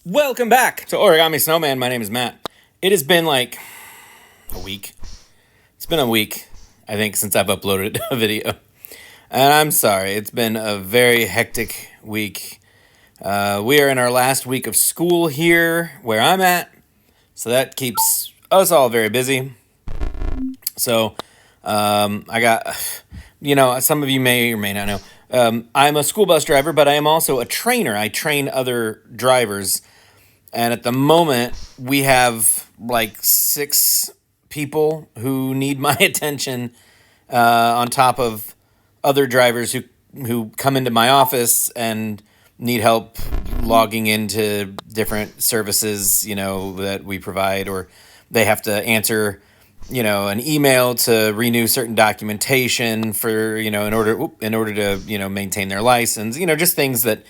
Welcome back to Origami Snowman. My name is Matt. It has been like a week. It's been a week, I think, since I've uploaded a video. And I'm sorry, it's been a very hectic week. We are in our last week of school here where I'm at, so that keeps us all very busy. So, I got, some of you may or may not know. I'm a school bus driver, but I am also a trainer. I train other drivers. And at the moment, we have like 6 people who need my attention, on top of other drivers who come into my office and need help logging into different services, that we provide, or they have to answer, an email to renew certain documentation for, in order to, maintain their license, just things that,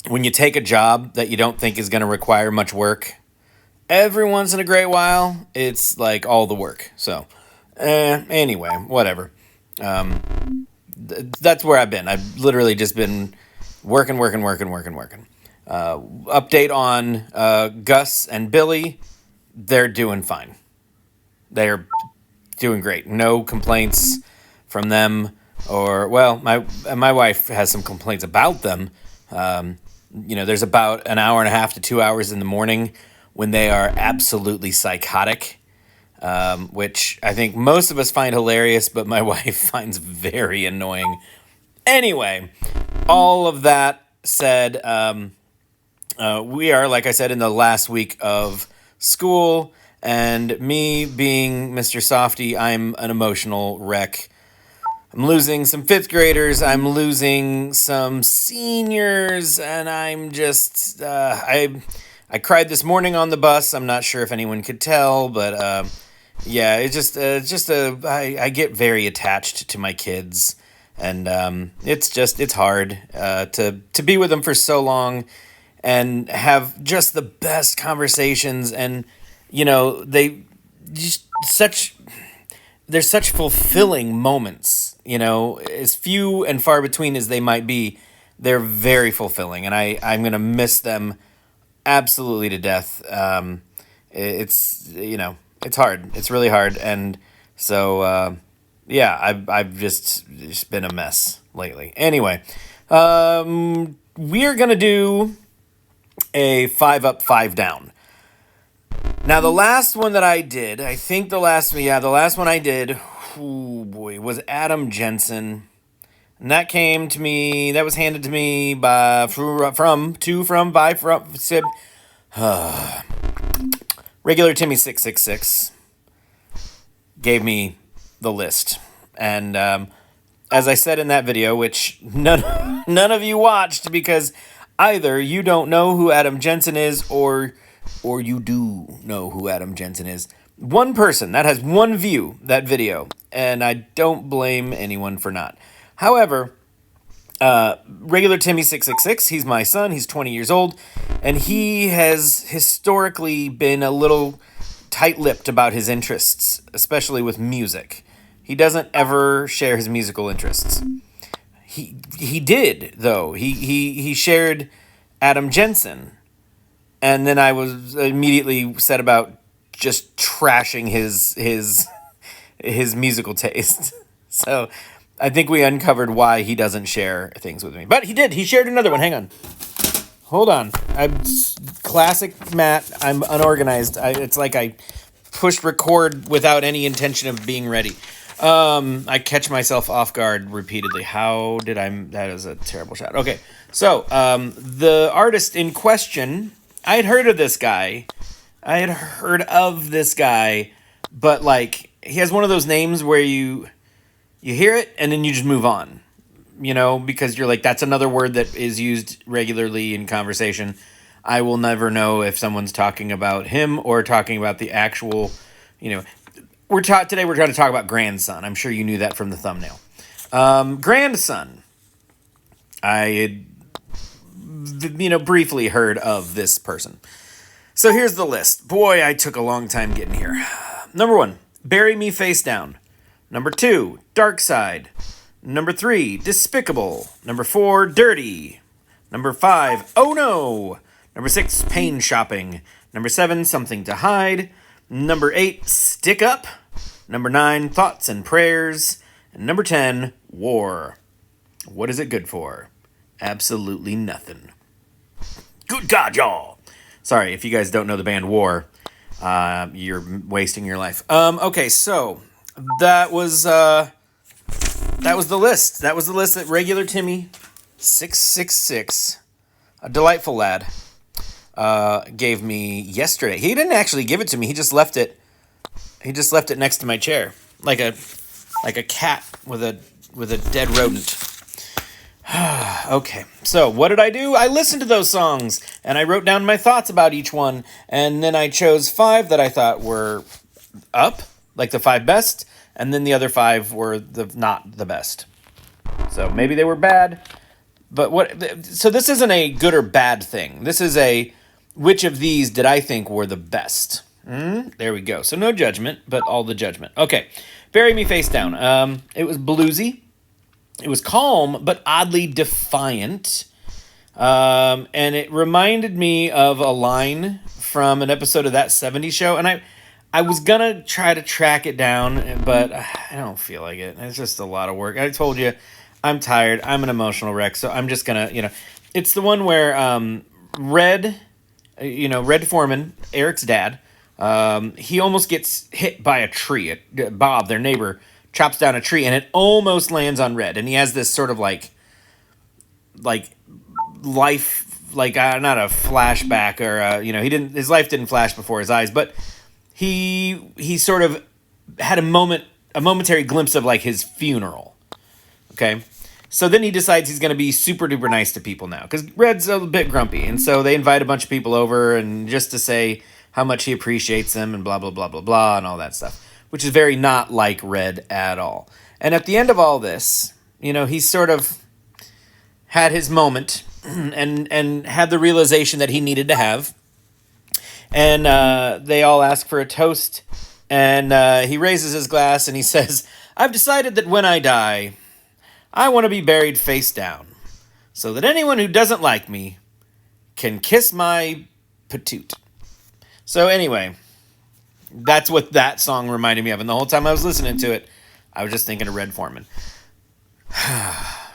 when you take a job that you don't think is going to require much work, every once in a great while, it's like all the work. So, anyway, whatever. That's where I've been. I've literally just been working. Update on Gus and Billy. They're doing fine. They're doing great. No complaints from them. Or, well, my wife has some complaints about them. There's about an hour and a half to 2 hours in the morning when they are absolutely psychotic, which I think most of us find hilarious, but my wife finds very annoying. Anyway, all of that said, we are, like I said, in the last week of school, and me being Mr. Softy, I'm an emotional wreck. I'm losing some 5th graders. I'm losing some seniors, and I'm just I cried this morning on the bus. I'm not sure if anyone could tell, but yeah, I get very attached to my kids, and it's hard to be with them for so long and have just the best conversations, and they just they're such fulfilling moments, as few and far between as they might be. They're very fulfilling, and I'm going to miss them absolutely to death. It's hard. It's really hard. And so, yeah, I've just been a mess lately. Anyway, we're going to do a 5 up, 5 down. Now, the last one that I did, I think the last one I did, oh boy, was Adam Jensen. And that was handed to me by regular Timmy 666 gave me the list. And as I said in that video, which none of you watched because either you don't know who Adam Jensen is or you do know who Adam Jensen is. One person, that has one view, that video, and I don't blame anyone for not. However, regular Timmy 666, he's my son, he's 20 years old, and he has historically been a little tight-lipped about his interests, especially with music. He doesn't ever share his musical interests. He did, though. He shared Adam Jensen. And then I was immediately set about just trashing his musical taste. So I think we uncovered why he doesn't share things with me. But he did. He shared another one. Hang on. Hold on. I'm classic Matt. I'm unorganized. It's like I pushed record without any intention of being ready. I catch myself off guard repeatedly. That is a terrible shot. Okay. So the artist in question, I had heard of this guy, but like he has one of those names where you hear it and then you just move on, because you're like, that's another word that is used regularly in conversation. I will never know if someone's talking about him or talking about the actual, today we're trying to talk about grandson. I'm sure you knew that from the thumbnail. Grandson. I had briefly heard of this person. So here's the list. Boy, I took a long time getting here. Number 1, Bury Me Face Down. Number 2, Dark Side. Number 3, Despicable. Number 4, Dirty. Number 5, Oh No. Number 6, Pain Shopping. Number 7, Something to Hide. Number 8, Stick Up. Number 9, Thoughts and Prayers. And number 10, War. What is it good for? Absolutely nothing. Good God, y'all. Sorry, if you guys don't know the band War, you're wasting your life. Okay, so that was the list. That was the list that regular Timmy 666, a delightful lad, gave me yesterday. He didn't actually give it to me. He just left it. He just left it next to my chair, like a cat with a dead rodent. Okay, so what did I do? I listened to those songs, and I wrote down my thoughts about each one, and then I chose 5 that I thought were up, like the 5 best, and then the other 5 were not the best. So maybe they were bad, but so this isn't a good or bad thing. This is a, which of these did I think were the best? There we go. So no judgment, but all the judgment. Okay, Bury Me Face Down. It was bluesy. It was calm, but oddly defiant. And it reminded me of a line from an episode of That 70s Show. And I was going to try to track it down, but I don't feel like it. It's just a lot of work. I told you, I'm tired. I'm an emotional wreck. So I'm just going to, it's the one where Red Foreman, Eric's dad, he almost gets hit by a tree. Bob, their neighbor, chops down a tree, and it almost lands on Red. And he has this sort of like life, not a flashback or his life didn't flash before his eyes, but he sort of had a momentary glimpse of like his funeral. Okay, so then he decides he's going to be super duper nice to people now because Red's a bit grumpy, and so they invite a bunch of people over and just to say how much he appreciates them and blah blah blah blah blah and all that stuff, which is very not like Red at all. And at the end of all this, he sort of had his moment and had the realization that he needed to have. And they all ask for a toast. And he raises his glass and he says, I've decided that when I die, I want to be buried face down so that anyone who doesn't like me can kiss my patoot. So anyway, that's what that song reminded me of. And the whole time I was listening to it, I was just thinking of Red Foreman,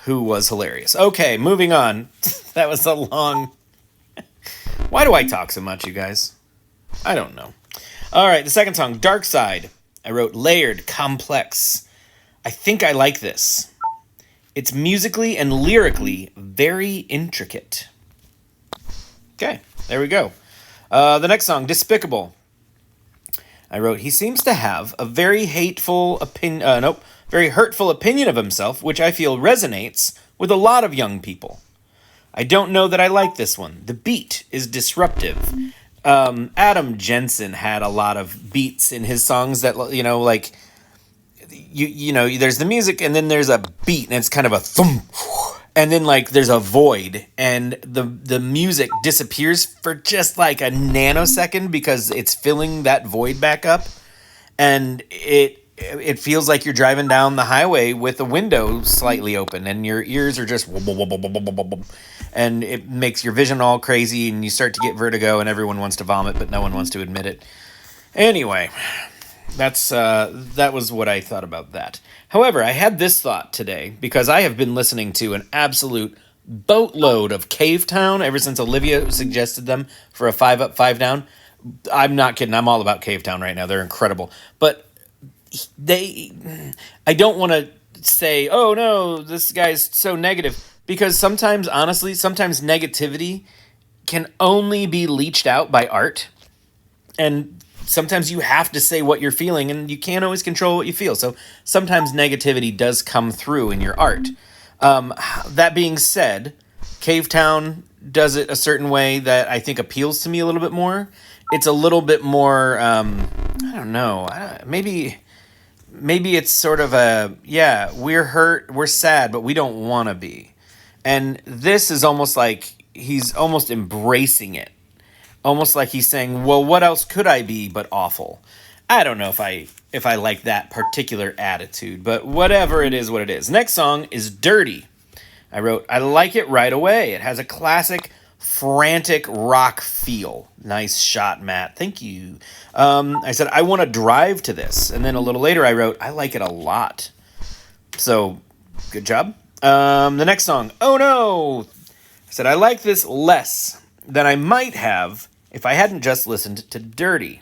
who was hilarious. Okay, moving on. That was a long... Why do I talk so much, you guys? I don't know. All right, the second song, Dark Side. I wrote layered, complex. I think I like this. It's musically and lyrically very intricate. Okay, there we go. The next song, Despicable. I wrote, he seems to have a very hurtful opinion of himself, which I feel resonates with a lot of young people. I don't know that I like this one. The beat is disruptive. Adam Jensen had a lot of beats in his songs that, there's the music and then there's a beat and it's kind of a thump. And then there's a void and the music disappears for just like a nanosecond because it's filling that void back up. And it feels like you're driving down the highway with the window slightly open and your ears are just and it makes your vision all crazy and you start to get vertigo and everyone wants to vomit but no one wants to admit it. Anyway, that was what I thought about that. However, I had this thought today because I have been listening to an absolute boatload of Cave Town ever since Olivia suggested them for a 5 up, 5 down. I'm not kidding. I'm all about Cave Town right now. They're incredible. But I don't want to say, oh no, this guy's so negative. Because sometimes, honestly, negativity can only be leached out by art. And sometimes you have to say what you're feeling, and you can't always control what you feel. So sometimes negativity does come through in your art. That being said, Cave Town does it a certain way that I think appeals to me a little bit more. It's a little bit more, I don't know, maybe it's sort of we're hurt, we're sad, but we don't want to be. And this is almost like he's almost embracing it. Almost like he's saying, well, what else could I be but awful? I don't know if I like that particular attitude, but whatever it is, what it is. Next song is Dirty. I wrote, I like it right away. It has a classic frantic rock feel. Nice shot, Matt. Thank you. I said, I want to drive to this. And then a little later I wrote, I like it a lot. So, good job. The next song, Oh No! I said, I like this less than I might have if I hadn't just listened to Dirty.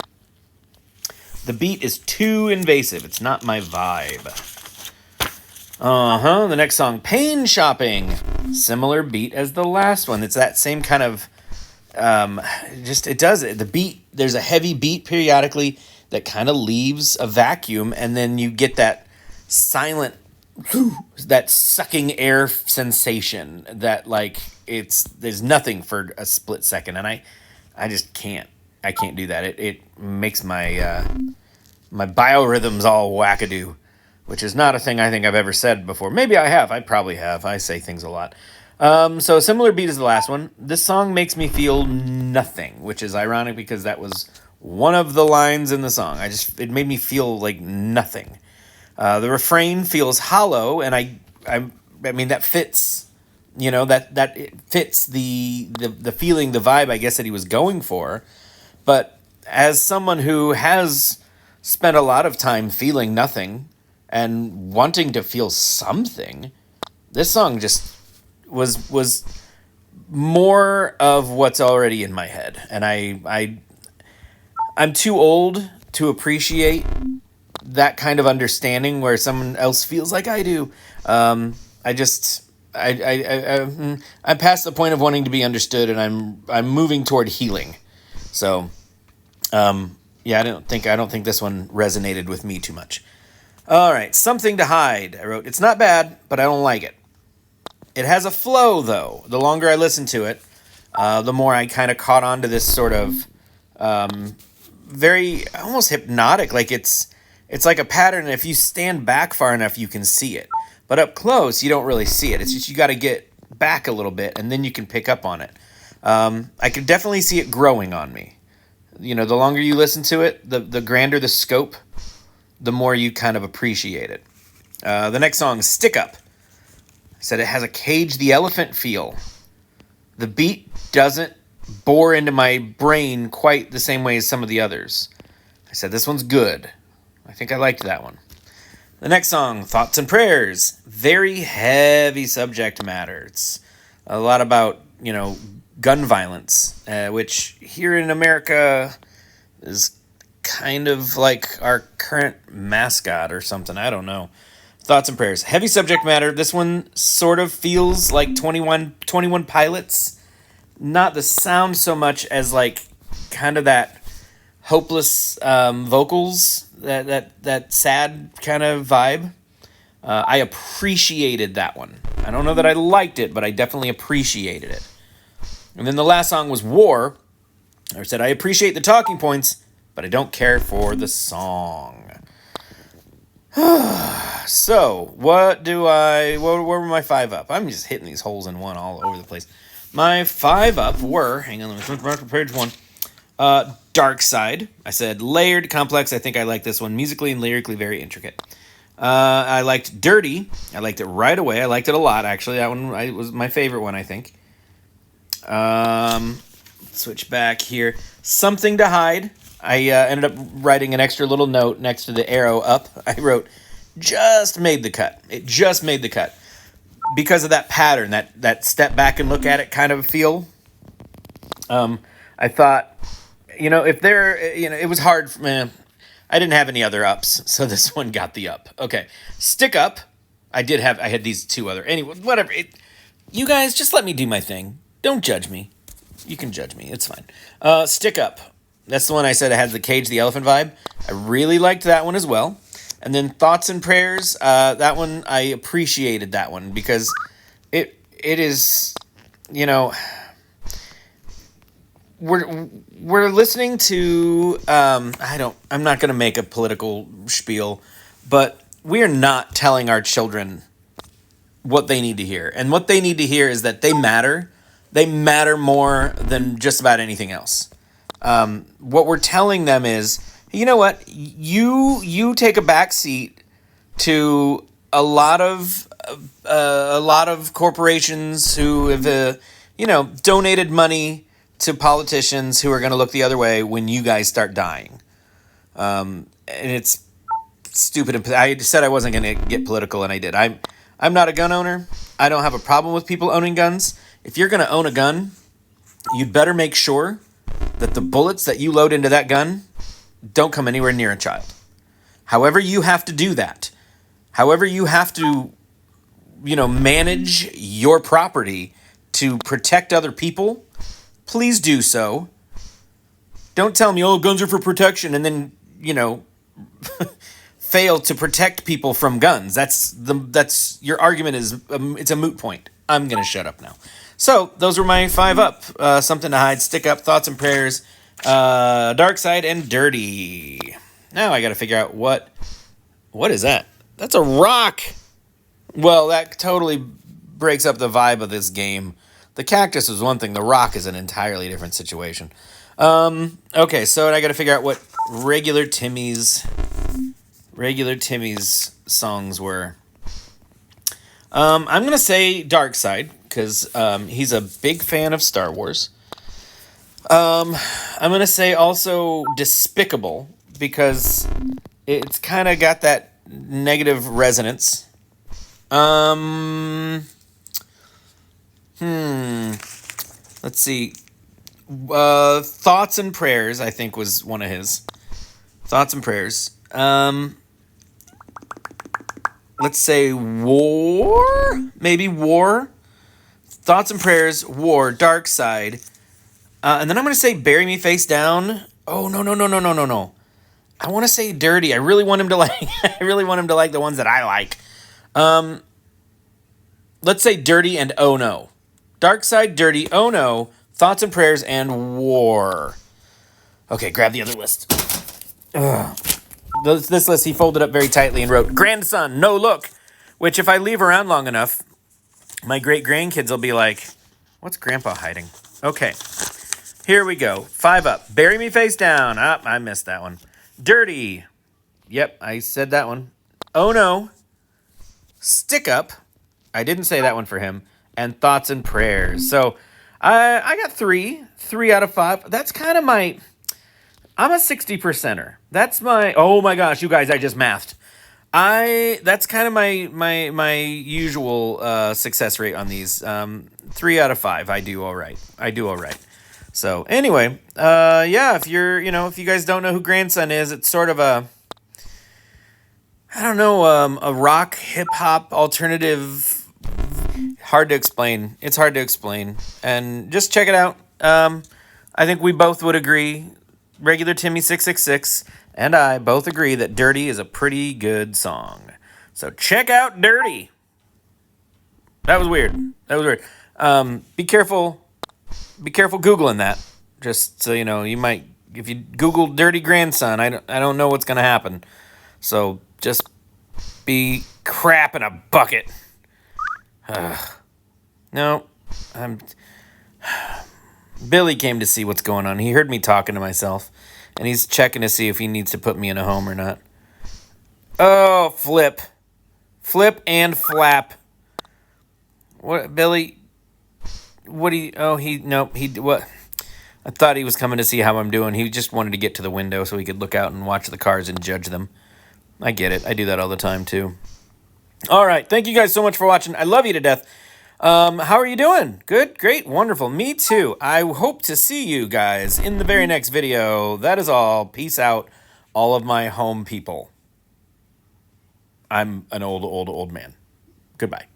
The beat is too invasive. It's not my vibe. The next song, Pain Shopping. Similar beat as the last one. It's that same kind of, it does it. The beat, there's a heavy beat periodically that kind of leaves a vacuum, and then you get that silent, that sucking air sensation that, like, there's nothing for a split second, and I just can't. I can't do that. It makes my my biorhythms all wackadoo, which is not a thing I think I've ever said before. Maybe I have. I probably have. I say things a lot. So a similar beat as the last one. This song makes me feel nothing, which is ironic because that was one of the lines in the song. It made me feel like nothing. The refrain feels hollow, and I mean that fits. You know, that it fits the feeling, the vibe, I guess, that he was going for. But as someone who has spent a lot of time feeling nothing and wanting to feel something, this song just was more of what's already in my head. And I'm too old to appreciate that kind of understanding where someone else feels like I do. I'm past the point of wanting to be understood, and I'm moving toward healing. So, yeah, I don't think this one resonated with me too much. All right, Something to Hide. I wrote, it's not bad, but I don't like it. It has a flow, though. The longer I listened to it, the more I kind of caught on to this sort of very almost hypnotic. Like it's like a pattern. If you stand back far enough, you can see it. But up close, you don't really see it. It's just you got to get back a little bit, and then you can pick up on it. I could definitely see it growing on me. You know, the longer you listen to it, the grander the scope, the more you kind of appreciate it. The next song, Stick Up. I said it has a Cage the Elephant feel. The beat doesn't bore into my brain quite the same way as some of the others. I said this one's good. I think I liked that one. The next song, Thoughts and Prayers. Very heavy subject matter. It's a lot about, gun violence, which here in America is kind of like our current mascot or something. I don't know. Thoughts and Prayers. Heavy subject matter. This one sort of feels like 21 Pilots. Not the sound so much as like kind of that hopeless vocals, that sad kind of vibe. I appreciated that one. I don't know that I liked it, but I definitely appreciated it. And then the last song was War. I said, I appreciate the talking points, but I don't care for the song. So, what were my 5 up? I'm just hitting these holes in one all over the place. My 5 up were, hang on, let me mark page 1. Dark Side. I said layered, complex. I think I like this one. Musically and lyrically very intricate. I liked Dirty. I liked it right away. I liked it a lot, actually. That one was my favorite one, I think. Switch back here. Something to Hide. I ended up writing an extra little note next to the arrow up. I wrote, just made the cut. It just made the cut. Because of that pattern, that step back and look at it kind of feel. I thought, if it was hard for me. I didn't have any other ups, so this one got the up. Okay, Stick Up. I had these 2 other. Anyway, whatever. You guys, just let me do my thing. Don't judge me. You can judge me. It's fine. Stick Up. That's the one I said it had the Cage the Elephant vibe. I really liked that one as well. And then Thoughts and Prayers. That one, I appreciated that one because it is, we're listening to, I'm not going to make a political spiel, but we are not telling our children what they need to hear. And what they need to hear is that they matter. They matter more than just about anything else. What we're telling them is, you know what? You take a back seat to a lot of a lot of corporations who have, donated money to politicians who are going to look the other way when you guys start dying. And it's stupid. And I said I wasn't going to get political, and I did. I'm not a gun owner. I don't have a problem with people owning guns. If you're going to own a gun, you'd better make sure that the bullets that you load into that gun don't come anywhere near a child. However you have to do that, however you have to, manage your property to protect other people, please do so. Don't tell me, oh, guns are for protection, and then, fail to protect people from guns. That's your argument is, it's a moot point. I'm going to shut up now. So those were my 5 up. Something to hide, stick up, thoughts and prayers, dark side, and dirty. Now I got to figure out what is that? That's a rock. Well, that totally breaks up the vibe of this game. The cactus is one thing. The rock is an entirely different situation. Okay, so I got to figure out what regular Timmy's songs were. I'm going to say Dark Side, because he's a big fan of Star Wars. I'm going to say also Despicable, because it's kind of got that negative resonance. Let's see. Thoughts and Prayers, I think, was one of his. Thoughts and Prayers. Let's say War? Maybe War? Thoughts and Prayers, War, Dark Side. And then I'm going to say Bury Me Face Down. Oh, no. I want to say Dirty. I really want him to like the ones that I like. Let's say Dirty and Oh No. Dark Side, Dirty, Oh No, Thoughts and Prayers, and War. Okay, grab the other list. Ugh. This list he folded up very tightly and wrote, Grandson, no look. Which if I leave around long enough, my great-grandkids will be like, what's Grandpa hiding? Okay, here we go. 5 up. Bury Me Face Down. I missed that one. Dirty. Yep, I said that one. Oh No. Stick Up. I didn't say that one for him. And Thoughts and Prayers. So I got 3 out of 5. That's kind of my... I'm a 60%er. That's my... Oh my gosh, you guys, I just mathed. That's kind of my usual success rate on these. 3 out of 5. I do all right. So anyway, if if you guys don't know who Grandson is, it's sort of a rock, hip hop, alternative. Hard to explain. It's hard to explain. And just check it out. I think we both would agree. Regular Timmy 666 and I both agree that Dirty is a pretty good song. So check out Dirty. That was weird. Be careful Googling that. Just so you know, you might, if you Google Dirty Grandson, I don't know what's going to happen. So just be crap in a bucket. No, Billy came to see what's going on. He heard me talking to myself, and he's checking to see if he needs to put me in a home or not. Oh, flip and flap. What, Billy? What do you? Oh, what? I thought he was coming to see how I'm doing. He just wanted to get to the window so he could look out and watch the cars and judge them. I get it. I do that all the time too. All right. Thank you guys so much for watching. I love you to death. How are you doing? Good, great, wonderful. Me too. I hope to see you guys in the very next video. That is all. Peace out, all of my home people. I'm an old man. Goodbye.